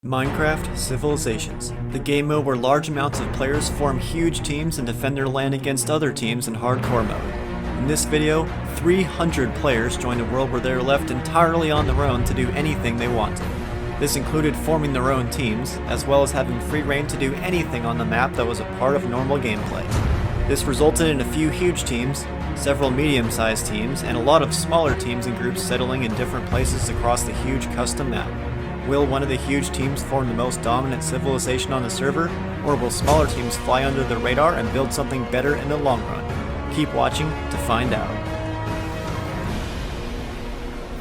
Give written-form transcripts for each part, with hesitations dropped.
Minecraft Civilizations, the game mode where large amounts of players form huge teams and defend their land against other teams in hardcore mode. In this video, 300 players joined a world where they are left entirely on their own to do anything they want. This included forming their own teams, as well as having free reign to do anything on the map that was a part of normal gameplay. This resulted in a few huge teams, several medium-sized teams, and a lot of smaller teams and groups settling in different places across the huge custom map. Will one of the huge teams form the most dominant civilization on the server, or will smaller teams fly under the radar and build something better in the long run? Keep watching to find out.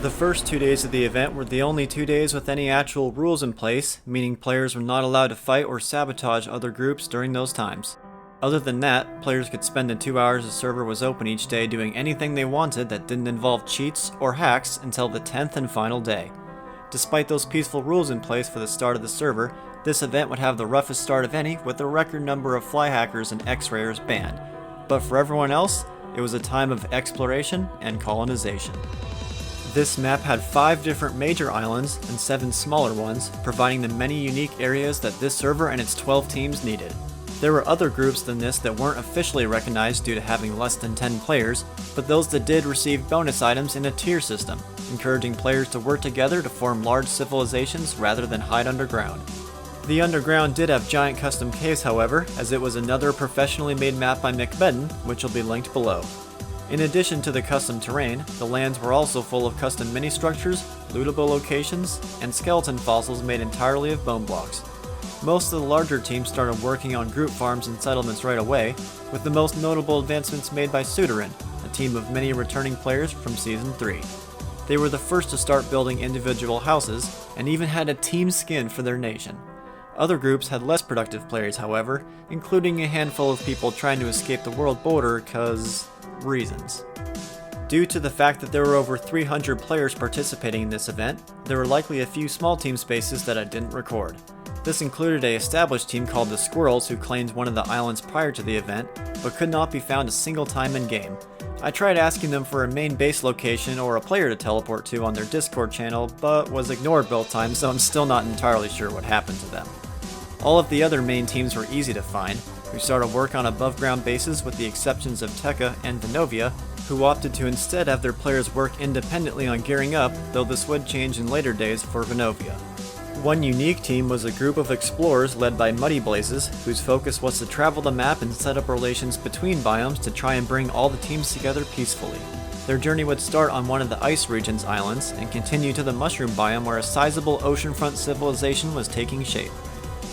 The first 2 days of the event were the only 2 days with any actual rules in place, meaning players were not allowed to fight or sabotage other groups during those times. Other than that, players could spend the 2 hours the server was open each day doing anything they wanted that didn't involve cheats or hacks until the 10th and final day. Despite those peaceful rules in place for the start of the server, this event would have the roughest start of any, with a record number of fly hackers and X-rayers banned. But for everyone else, it was a time of exploration and colonization. This map had 5 different major islands and 7 smaller ones, providing the many unique areas that this server and its 12 teams needed. There were other groups than this that weren't officially recognized due to having less than 10 players, but those that did received bonus items in a tier system, encouraging players to work together to form large civilizations rather than hide underground. The underground did have giant custom caves, however, as it was another professionally made map by McBedden, which will be linked below. In addition to the custom terrain, the lands were also full of custom mini-structures, lootable locations, and skeleton fossils made entirely of bone blocks. Most of the larger teams started working on group farms and settlements right away, with the most notable advancements made by Sudarin, a team of many returning players from Season 3. They were the first to start building individual houses, and even had a team skin for their nation. Other groups had less productive players, however, including a handful of people trying to escape the world border reasons. Due to the fact that there were over 300 players participating in this event, there were likely a few small team spaces that I didn't record. This included an established team called the Squirrels who claimed one of the islands prior to the event, but could not be found a single time in game. I tried asking them for a main base location or a player to teleport to on their Discord channel, but was ignored both times, so I'm still not entirely sure what happened to them. All of the other main teams were easy to find, who started work on above ground bases with the exceptions of Tekka and Venovia, who opted to instead have their players work independently on gearing up, though this would change in later days for Venovia. One unique team was a group of explorers led by Muddy Blazes, whose focus was to travel the map and set up relations between biomes to try and bring all the teams together peacefully. Their journey would start on one of the Ice Region's islands and continue to the Mushroom biome where a sizable oceanfront civilization was taking shape.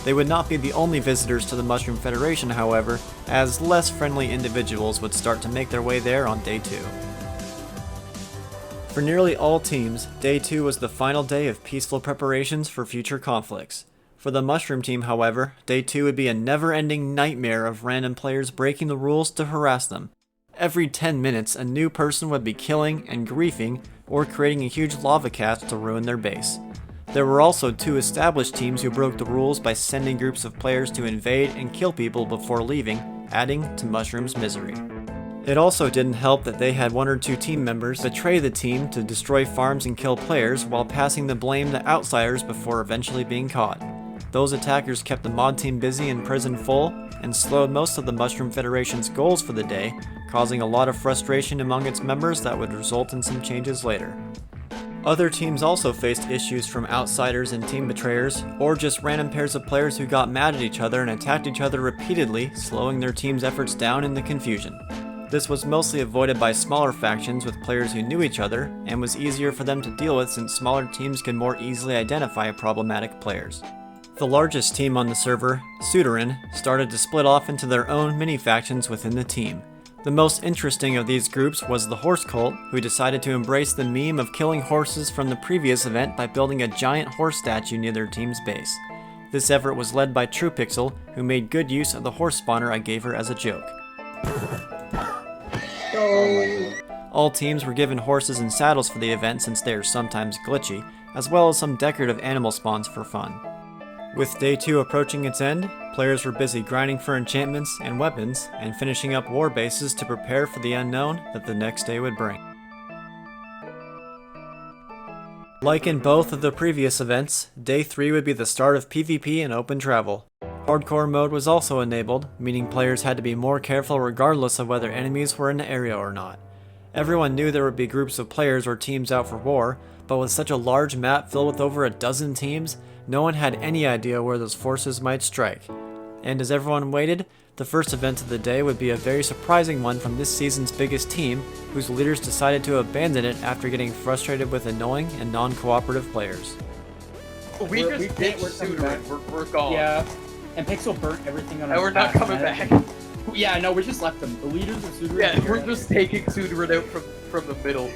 They would not be the only visitors to the Mushroom Federation, however, as less friendly individuals would start to make their way there on Day 2. For nearly all teams, Day 2 was the final day of peaceful preparations for future conflicts. For the Mushroom team, however, Day 2 would be a never-ending nightmare of random players breaking the rules to harass them. Every 10 minutes, a new person would be killing and griefing, or creating a huge lava cast to ruin their base. There were also 2 established teams who broke the rules by sending groups of players to invade and kill people before leaving, adding to Mushroom's misery. It also didn't help that they had 1 or 2 team members betray the team to destroy farms and kill players while passing the blame to outsiders before eventually being caught. Those attackers kept the mod team busy and prison full, and slowed most of the Mushroom Federation's goals for the day, causing a lot of frustration among its members that would result in some changes later. Other teams also faced issues from outsiders and team betrayers, or just random pairs of players who got mad at each other and attacked each other repeatedly, slowing their team's efforts down in the confusion. This was mostly avoided by smaller factions with players who knew each other, and was easier for them to deal with since smaller teams could more easily identify problematic players. The largest team on the server, Sudarin, started to split off into their own mini-factions within the team. The most interesting of these groups was the Horse Cult, who decided to embrace the meme of killing horses from the previous event by building a giant horse statue near their team's base. This effort was led by TruePixel, who made good use of the horse spawner I gave her as a joke. All teams were given horses and saddles for the event since they are sometimes glitchy, as well as some decorative animal spawns for fun. With Day 2 approaching its end, players were busy grinding for enchantments and weapons, and finishing up war bases to prepare for the unknown that the next day would bring. Like in both of the previous events, Day 3 would be the start of PvP and open travel. Hardcore mode was also enabled, meaning players had to be more careful regardless of whether enemies were in the area or not. Everyone knew there would be groups of players or teams out for war, but with such a large map filled with over a dozen teams, no one had any idea where those forces might strike. And as everyone waited, the first event of the day would be a very surprising one from this season's biggest team, whose leaders decided to abandon it after getting frustrated with annoying and non-cooperative players. We just ditched Sudarin. We're gone. Yeah, and Pixel burnt everything on our And we're not path, coming man. back. Yeah, no, we just left them. The leaders of Sudarin. Yeah, we're just taking Sudarin out from the middle.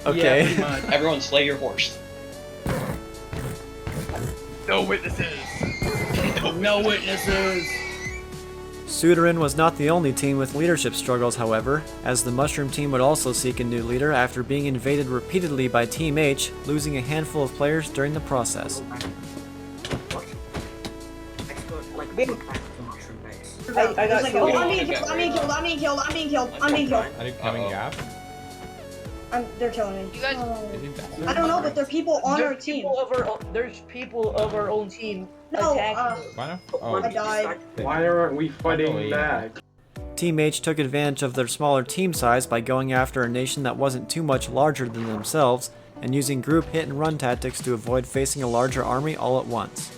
Okay. Yeah, pretty much. Everyone slay your horse. No witnesses. No witnesses. Sudarin was not the only team with leadership struggles, however, as the Mushroom team would also seek a new leader after being invaded repeatedly by Team H, losing a handful of players during the process. I got killed. I'm being killed. Are you coming up? They're killing me. You guys, I don't know, but there are people on our team. There's people of our own team No, attacking. Why I died. Why aren't we fighting back? Team H took advantage of their smaller team size by going after a nation that wasn't too much larger than themselves and using group hit and run tactics to avoid facing a larger army all at once.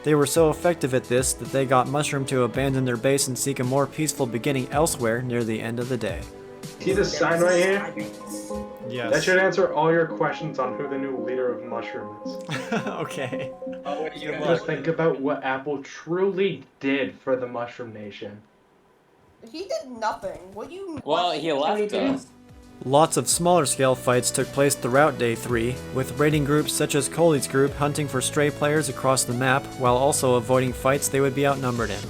They were so effective at this that they got Mushroom to abandon their base and seek a more peaceful beginning elsewhere near the end of the day. See this sign right here? Yes. That should answer all your questions on who the new leader of Mushroom is. Okay. Just think about what Apple truly did for the Mushroom Nation. He did nothing. What do you? Well, he left us. Lots of smaller scale fights took place throughout Day 3, with raiding groups such as Coley's group hunting for stray players across the map while also avoiding fights they would be outnumbered in.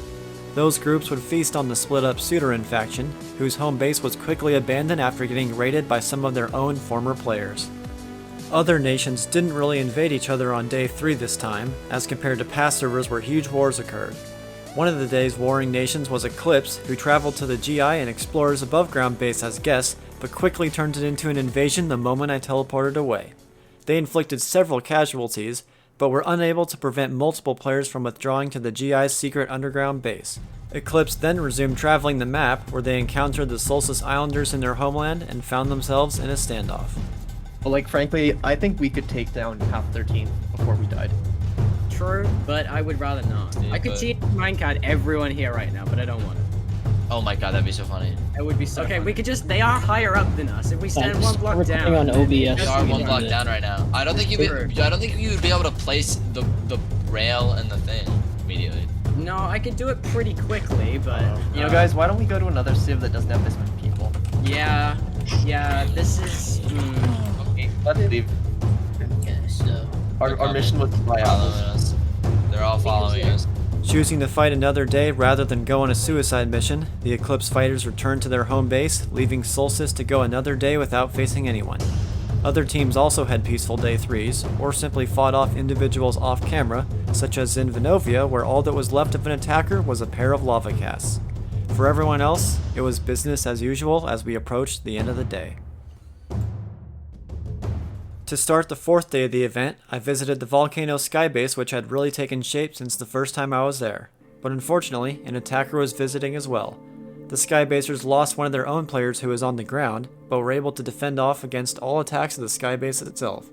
Those groups would feast on the split-up Sudarin faction, whose home base was quickly abandoned after getting raided by some of their own former players. Other nations didn't really invade each other on Day 3 this time, as compared to past servers where huge wars occurred. One of the day's warring nations was Eclipse, who traveled to the GI and Explorer's above-ground base as guests, but quickly turned it into an invasion the moment I teleported away. They inflicted several casualties, but were unable to prevent multiple players from withdrawing to the GI's secret underground base. Eclipse then resumed traveling the map, where they encountered the Solstice Islanders in their homeland and found themselves in a standoff. But like, frankly, I think we could take down half their team before we died. True, but I would rather not. Yeah, I could but- see in minecart everyone here right now, but I don't want it. Oh my god, that'd be so funny. It would be so okay, we could just, they are higher up than us. If we stand one block We're down. on OBS. We are Yes, one we block are. down right now. I don't think you would be able to place the rail and the thing immediately. No, I could do it pretty quickly, but You know, guys, why don't we go to another civ that doesn't have this many people? yeah, this is. Okay. Let's leave. Okay, so Our mission was to buy Following apples. us. They're all following us. Choosing to fight another day rather than go on a suicide mission, the Eclipse fighters returned to their home base, leaving Solstice to go another day without facing anyone. Other teams also had peaceful Day 3s, or simply fought off individuals off camera, such as in Venovia, where all that was left of an attacker was a pair of lava casts. For everyone else, it was business as usual as we approached the end of the day. To start the fourth day of the event, I visited the Volcano Skybase, which had really taken shape since the first time I was there. But unfortunately, an attacker was visiting as well. The Skybasers lost one of their own players who was on the ground, but were able to defend off against all attacks of the Skybase itself.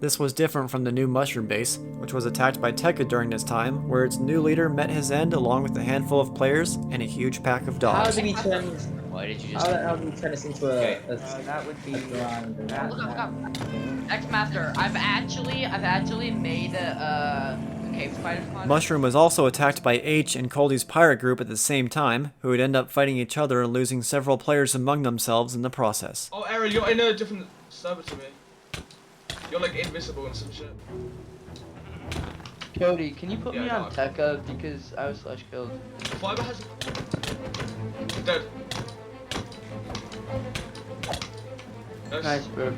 This was different from the new Mushroom Base, which was attacked by Tekka during this time, where its new leader met his end along with a handful of players and a huge pack of How dogs. did we turn? Why did you just... How did we turn this into Okay. that would be. Look up. X-Master, I've actually made a cave spider spawn. Mushroom was also attacked by H and Coldy's pirate group at the same time, who would end up fighting each other and losing several players among themselves in the process. Oh, Aaron, you're in a different server to me. You're like invisible and some shit. Cody, can you put Yeah, me no, on Tekka because I was slash killed? Fiber has... Dead. Nice, bro.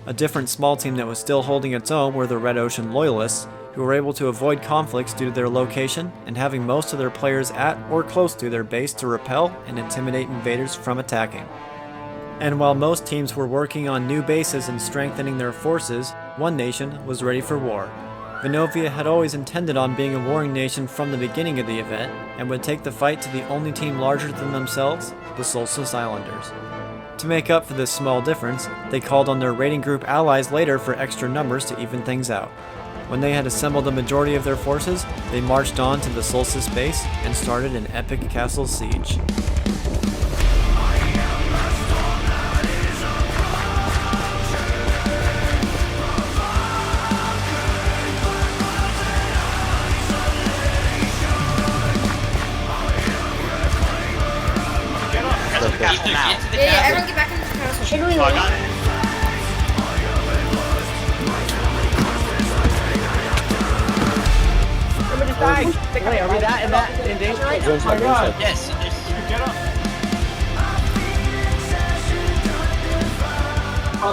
A different small team that was still holding its own were the Red Ocean Loyalists, who were able to avoid conflicts due to their location and having most of their players at or close to their base to repel and intimidate invaders from attacking. And while most teams were working on new bases and strengthening their forces, one nation was ready for war. Venovia had always intended on being a warring nation from the beginning of the event, and would take the fight to the only team larger than themselves, the Solstice Islanders. To make up for this small difference, they called on their raiding group allies later for extra numbers to even things out. When they had assembled the majority of their forces, they marched on to the Solstice base and started an epic castle siege. Yeah, everyone get back into the castle. Should we leave? Somebody just died. Wait, are we in danger right now? Oh my god. Yes. Get up.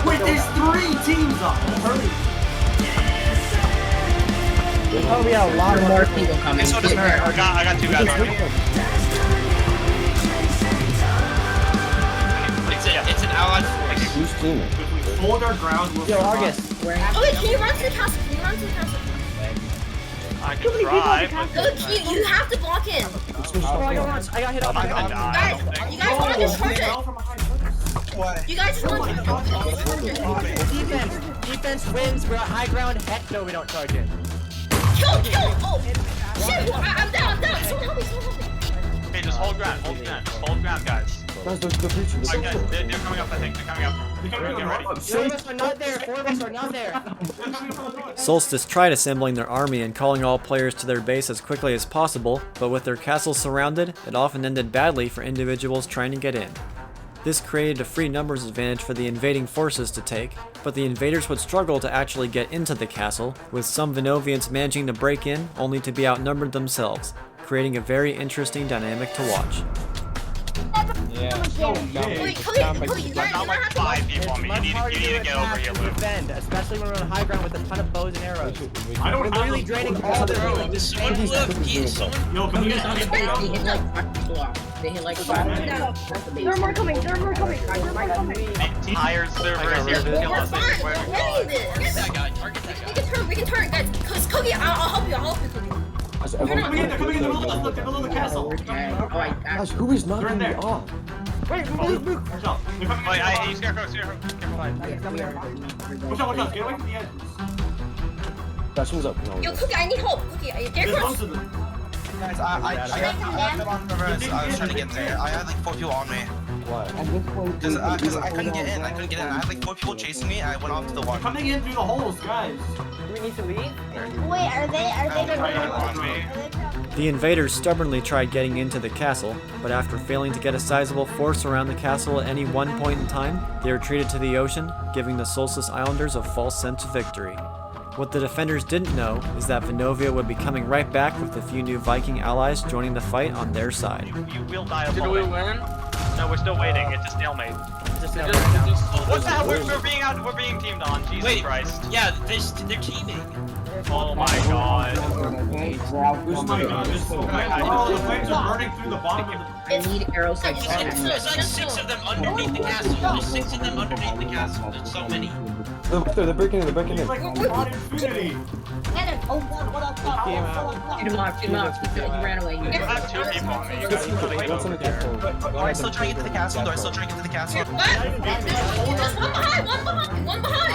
Wait, there's 3 teams up. Hurry. Oh, we got a lot More people coming. I got 2 guys on me. It's an allied force. Who's teaming? Hold our ground. We'll Yo, Argus. Oh wait, can you run to the castle? Can you run to the castle? I can try, Look, you have to block in. Oh, I got hit off. Guys, you guys want to just charge it. You guys just want to Defense wins. We're on high ground. Heck no, we don't charge it. kill. Oh, shit! I'm down. Someone help me. Okay, just hold ground, hold ground, guys. They're coming up, I think. They're coming up. Get ready. 4 of us are not there. 4 of us are not there. Solstice tried assembling their army and calling all players to their base as quickly as possible, but with their castle surrounded, it often ended badly for individuals trying to get in. This created a free numbers advantage for the invading forces to take, but the invaders would struggle to actually get into the castle, with some Venovians managing to break in only to be outnumbered themselves, creating a very interesting dynamic to watch. Yeah. Wait, Cody, you Got like 5 people on me. You need to get over here, Luke. Defend, especially when we're on high ground with a ton of bows and arrows. I We're literally draining all the roads. Someone Yo, can you guys They hit like 5 blocks. They hit like 5 There are more coming. Higher servers here to kill us. Target that guy. We can turn, guys. Cause Cookie, I'll help you, Cookie. They're coming in the middle. Look, they're below the castle. Who is not They're in there. Wait, move. Watch out. They're coming Oh, in. yeah, you scarecrow. Watch out. Get away from the edges. Yo, Cookie, I need help. Cookie, get There's across. most of them. Guys, I on reverse. I was trying to get there. I had like 4 people on me. What? Because I couldn't get in. I had like 4 people chasing me. I went off to the one. Coming in through the holes, guys. Do we need to leave? Wait, are they On me. The invaders stubbornly tried getting into the castle, but after failing to get a sizable force around the castle at any one point in time, they retreated to the ocean, giving the Solstice Islanders a false sense of victory. What the defenders didn't know is that Venovia would be coming right back with a few new Viking allies joining the fight on their side. You will die of Did we win? No, we're still waiting. It's a stalemate. What the hell? We're being teamed on. Jesus Christ. Yeah, they're teaming. Oh my god. Oh my god, this the flames are burning through the bottom of the... I need arrows like There's like 6 of them underneath the castle. There's 6 of them underneath the castle. There's so many. They're breaking in. It's like God infinity. Shoot him off. He ran away. You have 2 people on me. You guys need to wait over there. Do I still try to get to the castle? There's one behind.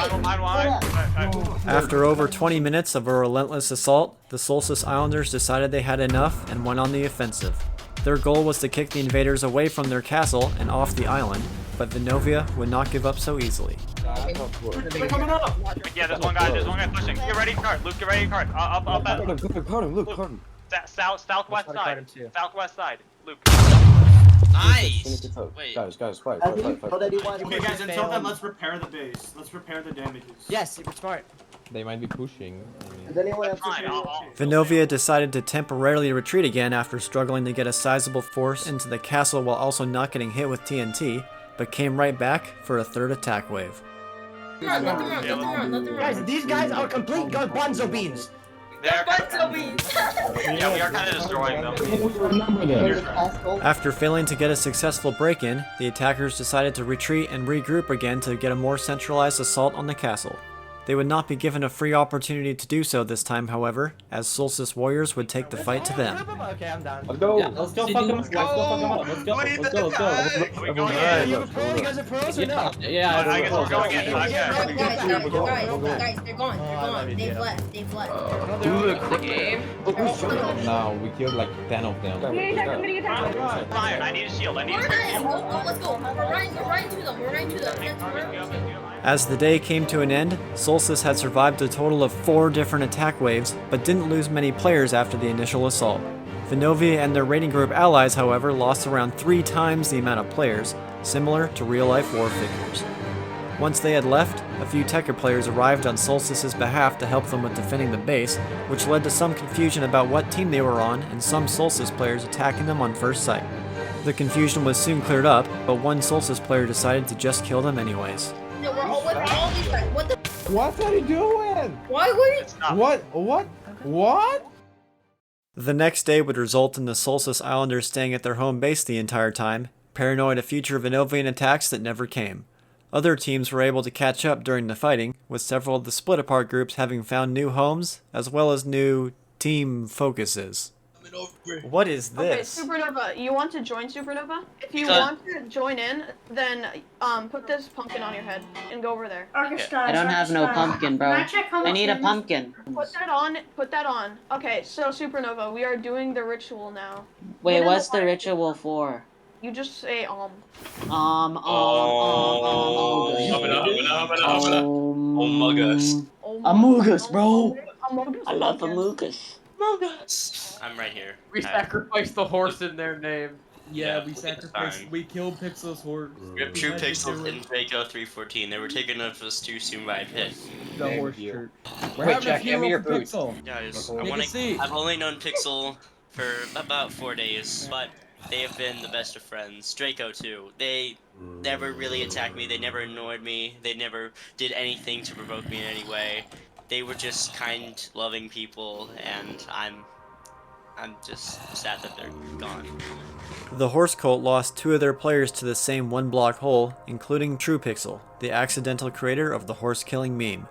After over 20 minutes of a relentless assault, the Solstice Islanders decided they had enough and went on the offensive. Their goal was to kick the invaders away from their castle and off the island, but Venovia would not give up so easily. They're coming up. Yeah, there's one guy pushing. Get ready to cart. Luke, get ready to cart. Up at southwest side. Southwest side. Luke. Nice. Wait. Guys, fight. Okay, guys, until then, let's repair the base. Let's repair the damages. Yes, you're smart. They might be pushing. Fine, Venovia decided to temporarily retreat again after struggling to get a sizable force into the castle while also not getting hit with TNT, but came right back for a third attack wave. Guys, these guys are complete garbanzo beans. They're But Toby. yeah, we are kind of destroying them. After failing to get a successful break-in, the attackers decided to retreat and regroup again to get a more centralized assault on the castle. They would not be given a free opportunity to do so this time, however, as Solstice warriors would take the fight to them. Okay, I'm down. Let's go. Let's go fuck him. Let's go fuck him up. Let's go. Let's go. Let's go. Are we going Are in? you guys are pros or no? Yeah. I guess we're going in. Guys, Okay. they're gone. They've left. The game. No, we killed like 10 of them. Fire, I need a shield. I need a shield. Let's go. We're running to them. As the day came to an end, Solstice had survived a total of 4 different attack waves, but didn't lose many players after the initial assault. Venovia and their raiding group allies, however, lost around 3 times the amount of players, similar to real-life war figures. Once they had left, a few Tekka players arrived on Solstice's behalf to help them with defending the base, which led to some confusion about what team they were on and some Solstice players attacking them on first sight. The confusion was soon cleared up, but one Solstice player decided to just kill them anyways. No, we're all with all these guys. What the? What are you doing? Why were you? What? The next day would result in the Solstice Islanders staying at their home base the entire time, paranoid of future Venovian attacks that never came. Other teams were able to catch up during the fighting, with several of the split-apart groups having found new homes, as well as new team focuses. What is this? Okay, Supernova, you want to join Supernova? If you Because- want to join in, then put this pumpkin on your head and go over there. I don't have no pumpkin, bro. I need a pumpkin. Put that on. Okay, so Supernova, we are doing the ritual now. Wait, what's the ritual for? You just say Amogus, bro. I love Amogus. I'm right here. We sacrificed the horse in their name. Yeah, we sacrificed. We killed Pixel's horse. We have True Pixels in Draco 314. They were taken off us too soon by a pit. The horse shirt. Wait, Jack, give me your boots. Guys, see. I've only known Pixel for about 4 days, but they have been the best of friends. Draco too. They never really attacked me. They never annoyed me. They never did anything to provoke me in any way. They were just kind, loving people, and I'm just sad that they're gone. The Horse Cult lost 2 of their players to the same one-block hole, including True Pixel, the accidental creator of the horse-killing meme.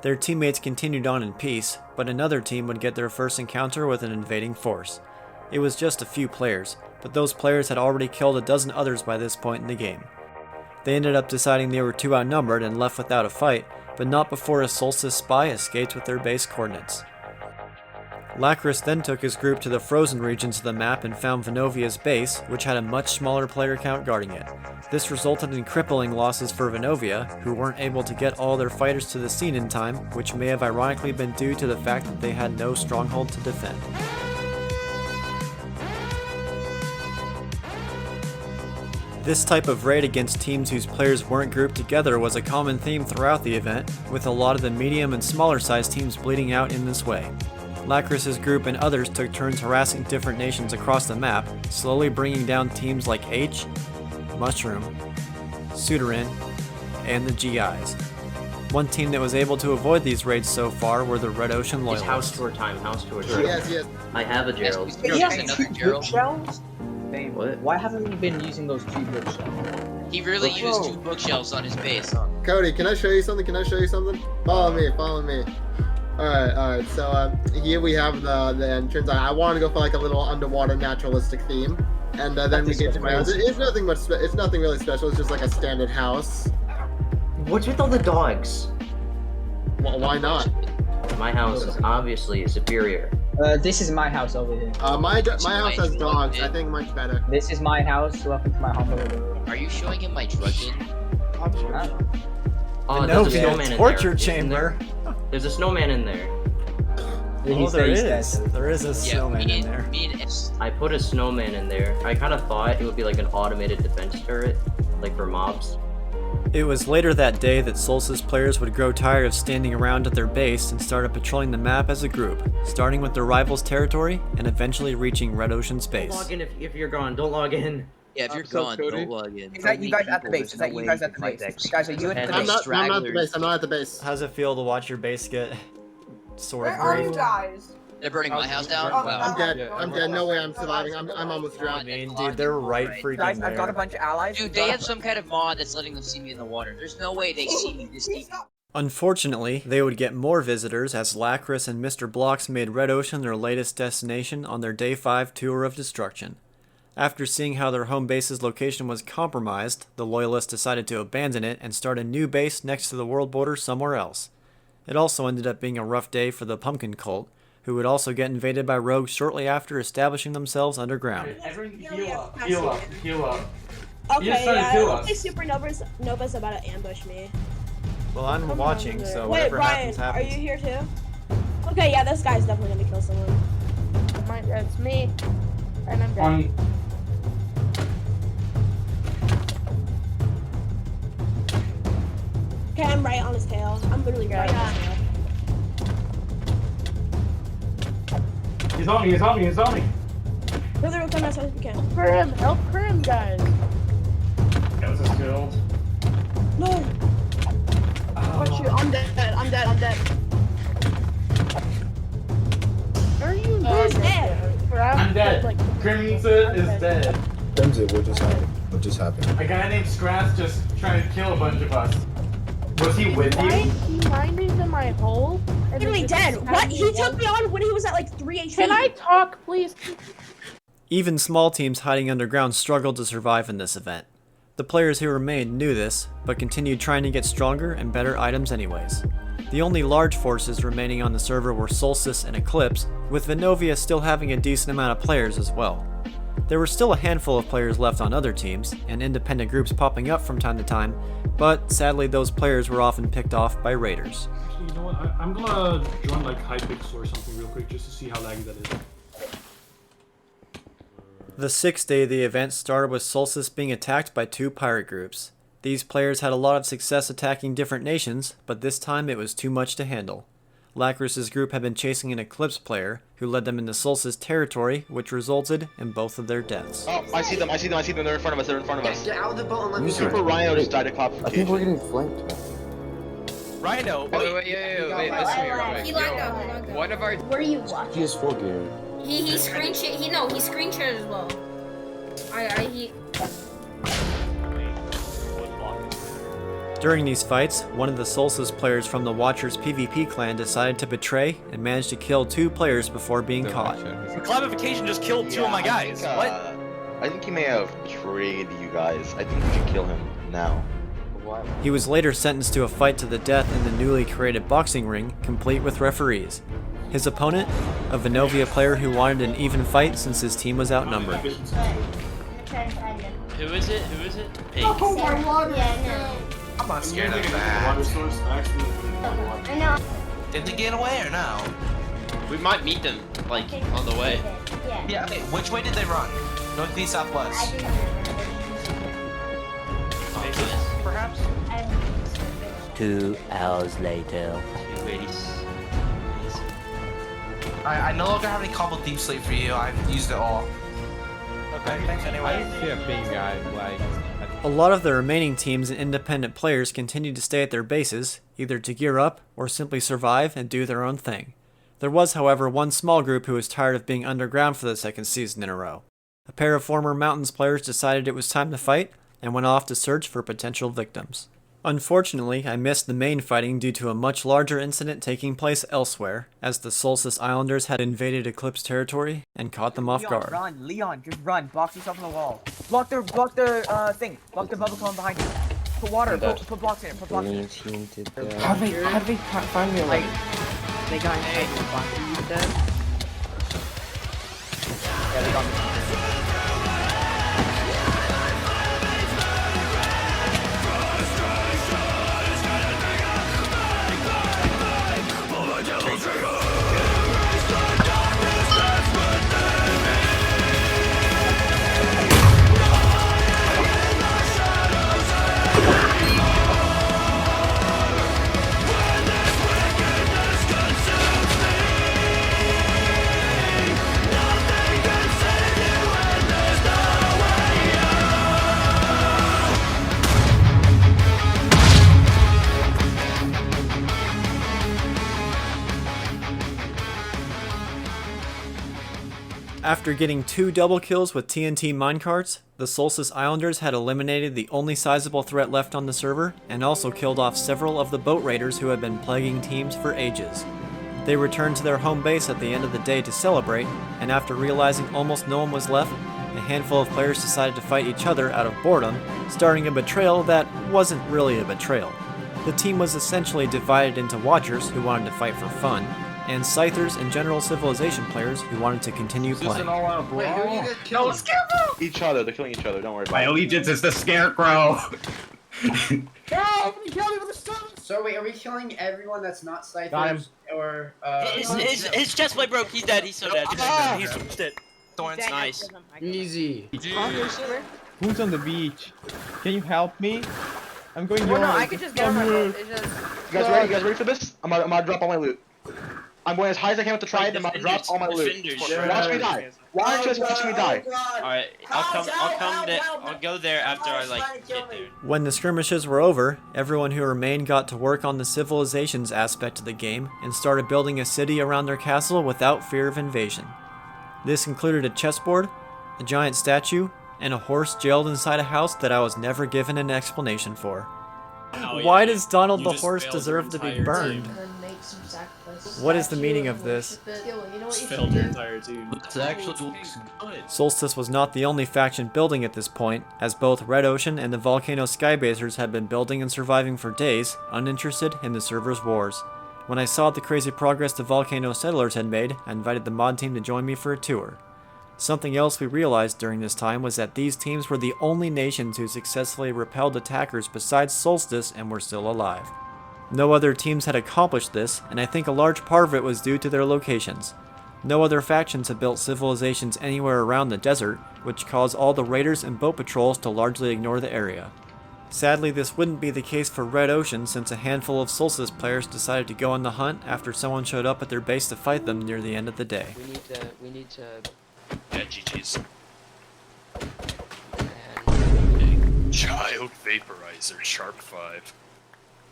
Their teammates continued on in peace, but another team would get their first encounter with an invading force. It was just a few players, but those players had already killed a dozen others by this point in the game. They ended up deciding they were too outnumbered and left without a fight, but not before a Solstice spy escaped with their base coordinates. Lacris then took his group to the frozen regions of the map and found Venovia's base, which had a much smaller player count guarding it. This resulted in crippling losses for Venovia, who weren't able to get all their fighters to the scene in time, which may have ironically been due to the fact that they had no stronghold to defend. This type of raid against teams whose players weren't grouped together was a common theme throughout the event, with a lot of the medium and smaller sized teams bleeding out in this way. Lacris's group and others took turns harassing different nations across the map, slowly bringing down teams like H, Mushroom, Sudarin, and the GIs. One team that was able to avoid these raids so far were the Red Ocean Loyalists. It's house tour time, house tour time. Yes. I have a Gerald. Another Gerald. What? Why haven't we been using those 2 bookshelves? He really used 2 bookshelves on his base, huh? Cody, can I show you something? Follow me. Alright, so here we have the entrance. I want to go for like a little underwater naturalistic theme. And then we get to my house. It's nothing much, it's nothing really special, it's just like a standard house. What's with all the dogs? Well, why not? My house is obviously superior. This is my house over here. My house has dogs, I think much better. This is my house. Welcome to my humble abode. Are you showing him my drug in? Oh, there's a Venovia snowman in torture there. chamber. There's a snowman in there. Oh, there is. There is a snowman in there. I put a snowman in there. I kind of thought it would be like an automated defense turret, like for mobs. It was later that day that Solstice players would grow tired of standing around at their base and started patrolling the map as a group, starting with their rivals' territory and eventually reaching Red Ocean space. Don't log in if you're gone. Don't log in. Yeah, if you're gone, don't log in. Is that you guys at the base? Is that you guys at the base? Guys, are you at the base? I'm not at the base. How's it feel to watch your base get Sword Where are you grave. guys? They're burning my house down? Oh, Wow. I'm dead. I'm dead. No way I'm surviving. I'm almost I drowned. mean, dude, they're right freaking Guys, there. I've got a bunch of allies. Dude, they have some kind of mod that's letting them see me in the water. There's no way they see me this deep. Unfortunately, they would get more visitors as Lacris and Mr. Blocks made Red Ocean their latest destination on their Day 5 tour of destruction. After seeing how their home base's location was compromised, the Loyalists decided to abandon it and start a new base next to the world border somewhere else. It also ended up being a rough day for the Pumpkin Cult, who would also get invaded by rogues shortly after establishing themselves underground. Everyone heal up, heal up, heal up. Okay, yeah, I don't think Supernova's about to ambush me. Well, I'm watching, so Wait, whatever Brian, happens, happens. are you here too? Okay, yeah, this guy's definitely gonna kill someone. It's me. And I'm dead. Okay, I'm right on his tail. I'm literally right on his tail. He's on me, he's on me, he's on me. Go there, come as fast as we can. Help him, guys. That was a shield. No! Oh shoot, I'm dead, I'm dead, I'm dead. Are you Who's dead? I'm dead. Crimson is dead. Crimson, what just happened? What just happened? A guy named Scrass just trying to kill a bunch of us. Was he with you? He mined into my hole. Literally dead. What? He took me on when he was at like 3 HP. Can I talk, please? Even small teams hiding underground struggled to survive in this event. The players who remained knew this, but continued trying to get stronger and better items anyways. The only large forces remaining on the server were Solstice and Eclipse, with Venovia still having a decent amount of players as well. There were still a handful of players left on other teams, and independent groups popping up from time to time, but sadly those players were often picked off by raiders. Actually, you know what? I'm gonna join like Hypixel or something real quick just to see how laggy that is. The 6th day of the event started with Solstice being attacked by 2 pirate groups. These players had a lot of success attacking different nations, but this time it was too much to handle. Lacris's group had been chasing an Eclipse player, who led them into Solstice territory, which resulted in both of their deaths. Oh, I see them, they're in front of us, Get out of the boat and let me Super Rhino just died at clarification. I think we're getting flanked. Rhino! Wait, listen to me real quick. One of our... Where are you watching? PS4 game. He screen shared as well. During these fights, one of the Solstice players from the Watchers PvP clan decided to betray and managed to kill 2 players before being caught. Clavification just killed 2 of my guys. What? I think he may have betrayed you guys. I think we should kill him now. He was later sentenced to a fight to the death in the newly created boxing ring, complete with referees. His opponent, a Venovia player who wanted an even fight since his team was outnumbered. Who is it? Pink. Oh my water! I'm not scared of that. Water source, actually. I know. Did they get away or no? We might meet them, like, on the way. Yeah, okay. Which way did they run? North, east, southwest? Perhaps? 2 hours later. I no longer have any cobbled deep sleep for you. I've used it all. Okay, thanks anyway. I see a big guy, like... A lot of the remaining teams and independent players continued to stay at their bases, either to gear up or simply survive and do their own thing. There was, however, one small group who was tired of being underground for the 2nd season in a row. A pair of former Mountains players decided it was time to fight and went off to search for potential victims. Unfortunately, I missed the main fighting due to a much larger incident taking place elsewhere, as the Solstice Islanders had invaded Eclipse territory and caught them off guard. Leon, just run. Box yourself on the wall. Block the thing. Block the bubble cone behind you. Put water. Put blocks in it. Put blocks in it. How did they find me already? They got inside the box. Are you dead? Yeah, they got me. After getting 2 double kills with TNT minecarts, the Solstice Islanders had eliminated the only sizable threat left on the server and also killed off several of the boat raiders who had been plaguing teams for ages. They returned to their home base at the end of the day to celebrate, and after realizing almost no one was left, a handful of players decided to fight each other out of boredom, starting a betrayal that wasn't really a betrayal. The team was essentially divided into watchers who wanted to fight for fun, and scythers and general civilization players who wanted to continue playing. Wait, who are you guys killing? Each other. They're killing each other. Don't worry about My it. allegiance is the scarecrow. So wait, are we killing everyone that's not Got him. Scythers or His chest plate broke. He's dead. He's so dead. He's dead. Thorns. Nice. easy? Who's on the beach? Can you help me? I'm going Well, yours. no, I could just get on my boat. It's just... You guys ready? You guys ready for this? I'm gonna drop all my loot. I'm going as high as I can with the trident. I'm gonna drop all my loot. Watch me die. Why aren't you guys watching me die? Alright, I'll go there after I get there. When the skirmishes were over, everyone who remained got to work on the civilizations aspect of the game and started building a city around their castle without fear of invasion. This included a chessboard, a giant statue, and a horse jailed inside a house that I was never given an explanation for. Why does Donald the horse deserve to be burned? What is the meaning of this? Solstice was not the only faction building at this point, as both Red Ocean and the Volcano Skybasers had been building and surviving for days, uninterested in the server's wars. When I saw the crazy progress the Volcano Settlers had made, I invited the mod team to join me for a tour. Something else we realized during this time was that these teams were the only nations who successfully repelled attackers besides Solstice and were still alive. No other teams had accomplished this, and I think a large part of it was due to their locations. No other factions had built civilizations anywhere around the desert, which caused all the raiders and boat patrols to largely ignore the area. Sadly, this wouldn't be the case for Red Ocean since a handful of Solstice players decided to go on the hunt after someone showed up at their base to fight them near the end of the day. We need to. Yeah, GG's. Child Vaporizer, Shark 5.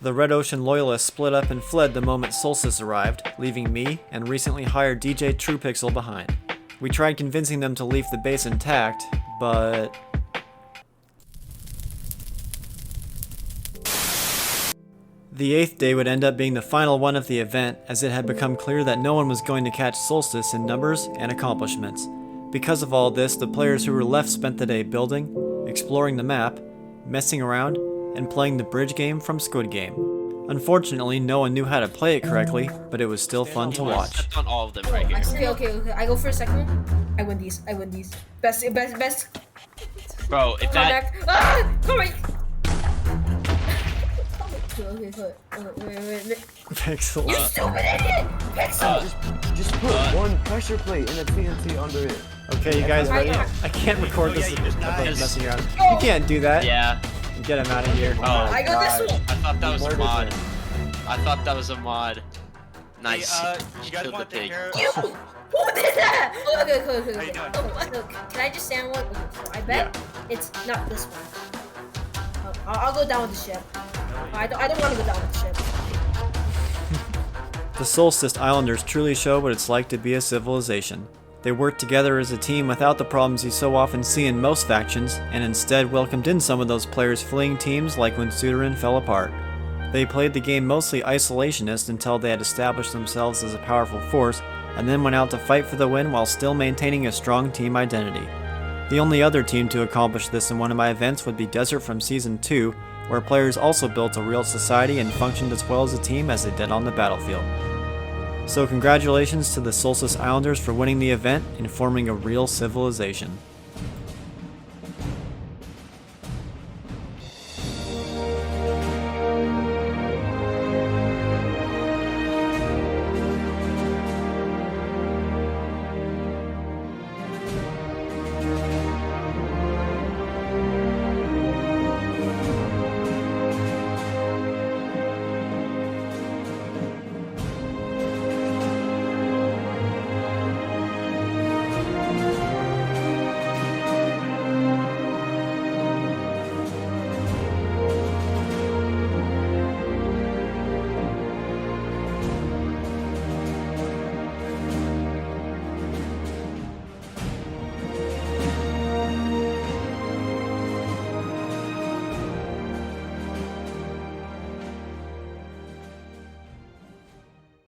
The Red Ocean Loyalists split up and fled the moment Solstice arrived, leaving me and recently hired DJ TruePixel behind. We tried convincing them to leave the base intact, but... The 8th day would end up being the final one of the event, as it had become clear that no one was going to catch Solstice in numbers and accomplishments. Because of all this, the players who were left spent the day building, exploring the map, messing around, and playing the bridge game from Squid Game. Unfortunately, no one knew how to play it correctly, but it was still fun to watch. Stepped on all of them right here. Okay. I go for a second one. I win these. Best. Bro, if that... Come back! Okay. Wait. Pixel. You stupid idiot! Pixel! Just put one pressure plate and a TNT under it. Okay, you guys ready? I can't record this with messing around. You can't do that. Yeah. Get him out of here. Oh, I got this one! I thought that was a mod. Nice. You guys want to take care of... You! Who did that? Okay. Look, can I just stand one? Okay, so I bet it's not this one. I'll go down with the ship. I don't want to go down with the ship. The Solstice Islanders truly show what it's like to be a civilization. They worked together as a team without the problems you so often see in most factions, and instead welcomed in some of those players fleeing teams like when Sudarin fell apart. They played the game mostly isolationist until they had established themselves as a powerful force, and then went out to fight for the win while still maintaining a strong team identity. The only other team to accomplish this in one of my events would be Desert from Season 2, where players also built a real society and functioned as well as a team as they did on the battlefield. So congratulations to the Solstice Islanders for winning the event and forming a real civilization.